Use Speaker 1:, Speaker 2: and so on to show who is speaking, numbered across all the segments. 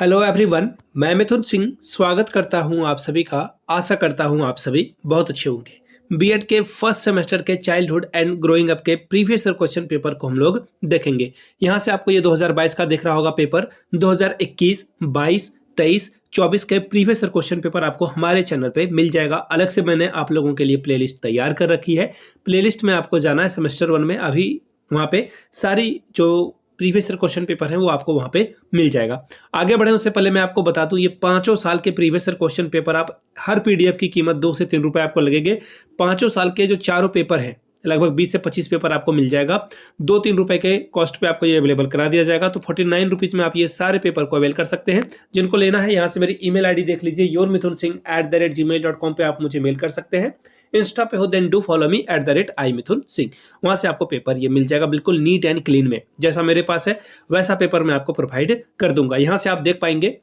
Speaker 1: Hello everyone, मैं मिथुन सिंह स्वागत करता हूं आप सभी का। आशा करता हूं आप सभी बहुत अच्छे होंगे। बीएड के फर्स्ट सेमेस्टर के चाइल्डहुड एंड ग्रोइंग अप के प्रीवियस ईयर क्वेश्चन पेपर को हम लोग देखेंगे। यहां से आपको ये 2022 का दिख रहा होगा पेपर। 2021, 22, 23, 24 के प्रीवियस ईयर क्वेश्चन पेपर आपको हमारे चैनल पे मिल जाएगा। अलग से मैंने आप लोगों के लिए प्लेलिस्ट तैयार कर रखी है। प्लेलिस्ट में आपको जाना है सेमेस्टर 1 में, अभी वहाँ पे सारी जो प्रीवियस ईयर क्वेश्चन पेपर है वो आपको वहाँ पे मिल जाएगा। आगे बढ़े उससे पहले मैं आपको बता दूं, ये पांचों साल के प्रीवियस ईयर क्वेश्चन पेपर आप हर पीडीएफ की कीमत 2 से 3 रुपए आपको लगेंगे। पांचों साल के जो चारों पेपर हैं लगभग 20 से 25 पेपर आपको मिल जाएगा। 2-3 रुपए के कॉस्ट पे आपको ये अवेलेबल करा दिया जाएगा। तो 49 रुपीज में आप ये सारे पेपर को अवेल कर सकते हैं। जिनको लेना है यहाँ से मेरी ईमेल आईडी देख लीजिए, yourmithunsinh@gmail.com पे आप मुझे मेल कर सकते हैं। इंस्टा पे हो then do follow me @iMithun Singh। वहां से आपको पेपर ये मिल जाएगा बिल्कुल नीट एंड क्लीन में। जैसा मेरे पास है वैसा पेपर मैं आपको प्रोवाइड कर दूंगा। यहाँ से आप देख पाएंगे,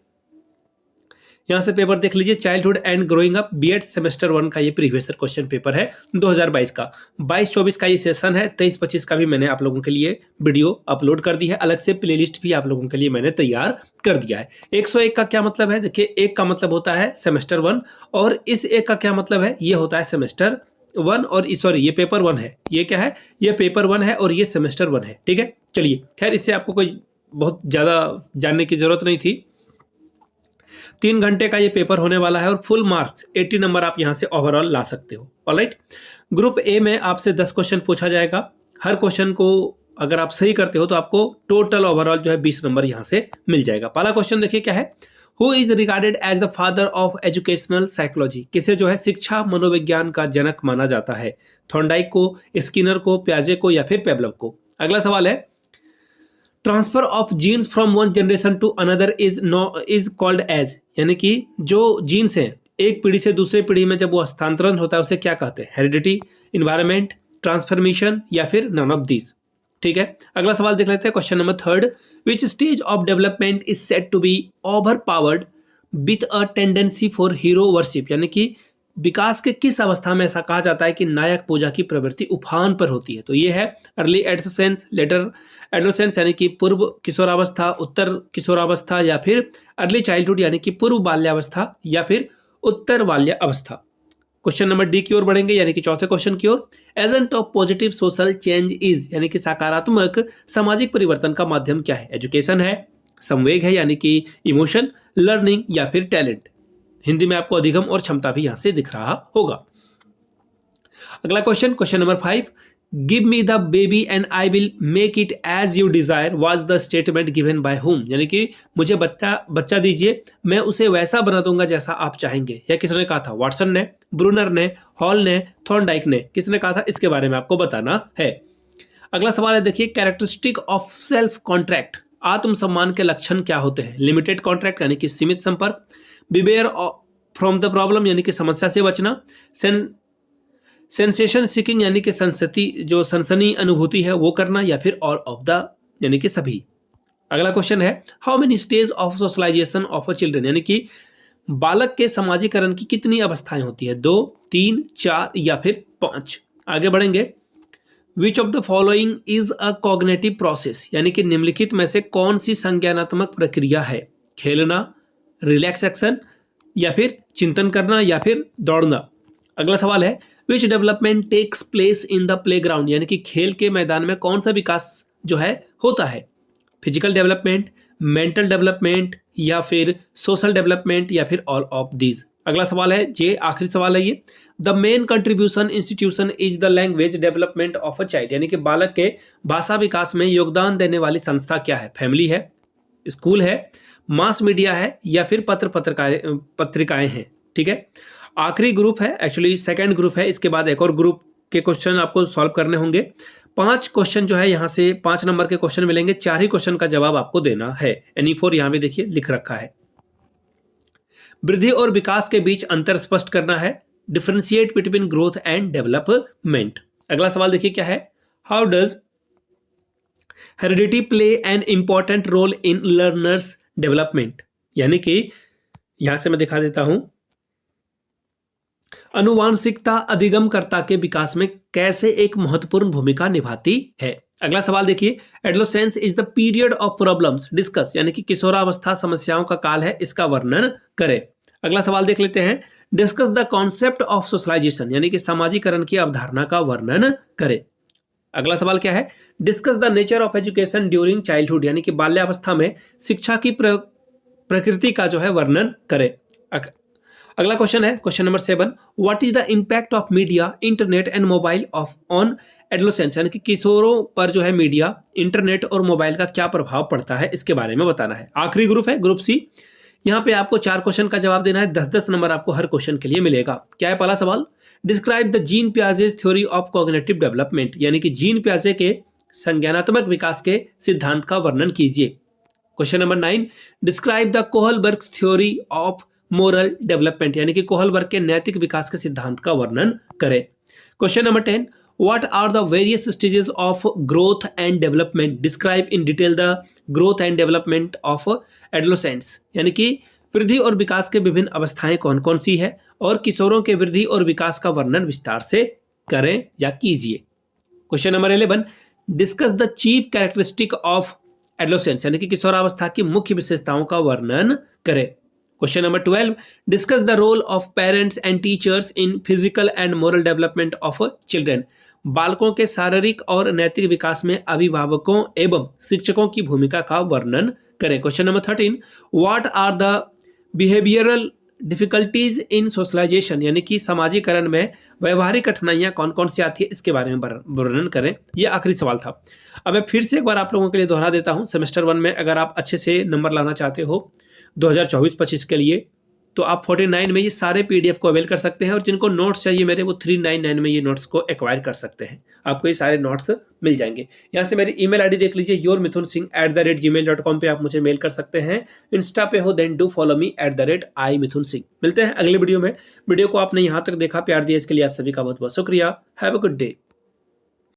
Speaker 1: यहाँ से पेपर देख लीजिए, childhood and growing up BEd semester 1 का ये प्रीवियस ईयर क्वेश्चन पेपर है 2022 का। 22-24 का ये सेशन है। 23-25 का भी मैंने आप लोगों के लिए वीडियो अपलोड कर दी है। अलग से प्लेलिस्ट भी आप लोगों के लिए मैंने तैयार कर दिया है। 101 का क्या मतलब है? देखिए, एक का मतलब होता है सेमेस्टर 1 और इस एक का क्या मतलब है? ये होता है सेमेस्टर 1 और सॉरी ये पेपर 1 है। ये क्या है? ये पेपर 1 है और ये सेमेस्टर 1 है। ठीक है, चलिए खैर, इससे आपको कोई बहुत ज़्यादा जानने की जरूरत नहीं थी। 3 घंटे का ये पेपर होने वाला है और फुल मार्क्स 80 नंबर आप यहाँ से ओवरऑल ला सकते हो। ऑलराइट, ग्रुप ए में आपसे 10 क्वेश्चन पूछा जाएगा। हर क्वेश्चन को अगर आप सही करते हो तो आपको टोटल ओवरऑल जो है 20 नंबर यहाँ से मिल जाएगा। पहला क्वेश्चन देखिए क्या है। Who is regarded as the father of educational psychology? किसे जो है शिक्षा मनोविज्ञान का जनक माना जाता है? थॉर्नडाइक को, स्किनर को, प्याजे को या फिर पेवलव को? अगला सवाल है, transfer of genes from one generation to another is called as, यानी कि जो जीन्स हैं एक पीढ़ी से दूसरे पीढ़ी में जब वो हस्तांतरण होता है उसे क्या कहते हैं? हेरिडिटी, इन्वायरमेंट, ट्रांसफॉर्मेशन या फिर नन ऑफ दिस? ठीक है, अगला सवाल देख लेते हैं। Question number 3, which stage of development is said to be over powered with a tendency for hero worship? यानी कि विकास के किस अवस्था में ऐसा कहा जाता है कि नायक पूजा की प्रवृत्ति उफान पर होती है? तो ये है अर्ली एडोसेंस, लेटर एडोसेंस यानी कि पूर्व किशोरावस्था, उत्तर किशोरावस्था या फिर अर्ली चाइल्डहुड यानी कि पूर्व बाल्यावस्था या फिर उत्तर बाल्य अवस्था। क्वेश्चन नंबर डी की ओर बढ़ेंगे, यानी कि चौथे क्वेश्चन की ओर। Agent of positive social change is, यानी कि सकारात्मक सामाजिक परिवर्तन का माध्यम क्या है? एजुकेशन है, संवेग है यानी कि इमोशन, लर्निंग या फिर टैलेंट? हिंदी में आपको अधिगम और क्षमता भी यहां से दिख रहा होगा। अगला question, question number 5, give me the baby and I will make it as you desire was the statement given by whom? यानी कि मुझे बच्चा दीजिए, मैं उसे वैसा बना दूंगा जैसा आप चाहेंगे। यह किसने कहा था? वाटसन ने, ब्रूनर ने, हॉल ने, थॉर्नडाइक ने? किसने कहा था? इसके बारे में आपको बताना है। अगला सवाल है, देखिए, कैरेक्टरिस्टिक ऑफ सेल्फ कॉन्ट्रैक्ट, आत्मसम्मान के लक्षण क्या होते हैं? लिमिटेड कॉन्ट्रैक्ट यानी कि सीमित संपर्क, बिवेयर फ्रॉम द प्रॉब्लम यानी कि समस्या से बचना, सेंसेशन सीकिंग यानी कि सनसनी अनुभूति है वो करना, या फिर ऑल ऑफ द यानी कि सभी? अगला क्वेश्चन है, how many stage of socialization of a children? यानी कि बालक के समाजीकरण की कितनी अवस्थाएं होती है? 2, 3, 4 या फिर 5? आगे बढ़ेंगे, which of the following is a cognitive process? यानी कि निम्नलिखित में से कौन सी संज्ञानात्मक प्रक्रिया है? खेलना, रिलैक्सेशन या फिर चिंतन करना या फिर दौड़ना? अगला सवाल है, which development takes place in the playground? यानी कि खेल के मैदान में कौन सा विकास जो है होता है? फिजिकल डेवलपमेंट, मेंटल डेवलपमेंट या फिर सोशल डेवलपमेंट या फिर ऑल ऑफ दीज? अगला सवाल है, ये आखिरी सवाल है ये, the main contribution institution is the language development of a child? यानी कि बालक के भाषा विकास में योगदान देने वाली संस्था क्या है? फैमिली है, स्कूल है, मास मीडिया है या फिर पत्रिकाएं हैं? ठीक है, आखिरी ग्रुप है, एक्चुअली सेकंड ग्रुप है। इसके बाद एक और ग्रुप के क्वेश्चन आपको सॉल्व करने होंगे। 5 क्वेश्चन जो है यहाँ से 5 नंबर के क्वेश्चन मिलेंगे। 4 ही क्वेश्चन का जवाब आपको देना है। NE4 यहाँ पे देखिए लिख रखा है। वृद्धि और विकास के बीच अंतर स्पष्ट करना है। Differentiate between growth and development. अगला सवाल देखिए क्या है, how does heredity play an important role in learner's development? यानी कि यहां से मैं दिखा देता हूं, अनुवांशिकता अधिगमकर्ता के विकास में कैसे एक महत्वपूर्ण भूमिका निभाती है? अगला सवाल देखिए, adolescence is the period of problems discuss, यानी कि किशोरावस्था समस्याओं का काल है, इसका वर्णन करें। अगला सवाल देख लेते हैं, discuss the concept of socialization, यानी कि सामाजिकरण की अवधारणा का वर्णन करें। अगला सवाल क्या है, discuss the nature of education during childhood, यानी कि बाल्यावस्था में शिक्षा की प्रकृति का जो है वर्णन करें। अगला क्वेश्चन है question number 7, what is the impact of media, internet and mobile of on adolescence, यानी कि किशोरों पर जो है मीडिया, इंटरनेट और मोबाइल का क्या प्रभाव पड़ता है, इसके बारे में बताना है। आखिरी ग्रुप है ग्रुप सी, यहाँ पे आपको 4 क्वेश्चन का जवाब देना है, 10-10 नंबर आपको हर क्वेश्चन के लिए मिलेगा। क्या है पहला सवाल, describe the Jean Piaget's theory of cognitive development, यानी कि जीन पियाजे के संज्ञानात्मक विकास के सिद्धांत का वर्णन कीजिए। Question number 9, describe the Kohlberg theory of moral development, यानी कि कोहलबर्ग के नैतिक विकास के सिद्धांत का वर्णन करें। Question number 10, what are the various stages of growth and development, describe in detail the growth and development of adolescence, यानी कि वृद्धि और विकास के विभिन्न अवस्थाएं कौन कौन सी है, और किशोरों के वृद्धि और विकास का वर्णन विस्तार से करें या कीजिए। Question number 11, discuss the chief characteristic of adolescence, यानी कि किशोरावस्था की मुख्य विशेषताओं का वर्णन करें। Question number 12, discuss the role of parents and teachers in physical and moral development of children, बालकों के शारीरिक और नैतिक विकास में अभिभावकों एवं शिक्षकों की भूमिका का वर्णन करें। Question number 13, what are the behavioural difficulties in socialization, यानी कि समाजीकरण में व्यवहारिक कठिनाइयां कौन कौन सी आती है, इसके बारे में वर्णन करें। यह आखिरी सवाल था। अब मैं फिर से एक बार आप लोगों के लिए दोहरा देता हूं, सेमेस्टर 1 में अगर आप अच्छे से नंबर लाना चाहते हो 2024-25 के लिए, तो आप 49 में ये सारे पीडीएफ को अवेल कर सकते हैं, और जिनको नोट्स चाहिए मेरे, वो 399 में ये नोट्स को एक्वायर कर सकते हैं। आपको ये सारे नोट्स मिल जाएंगे। यहाँ से मेरी ईमेल आईडी देख लीजिए, yourmithunsingh@gmail.com पे आप मुझे मेल कर सकते हैं। इंस्टा पे हो then do follow me @imithunsingh। मिलते हैं अगले वीडियो में। वीडियो को आपने यहाँ तक देखा, प्यार दिया, इसके लिए आप सभी का बहुत बहुत शुक्रिया। Have a good day.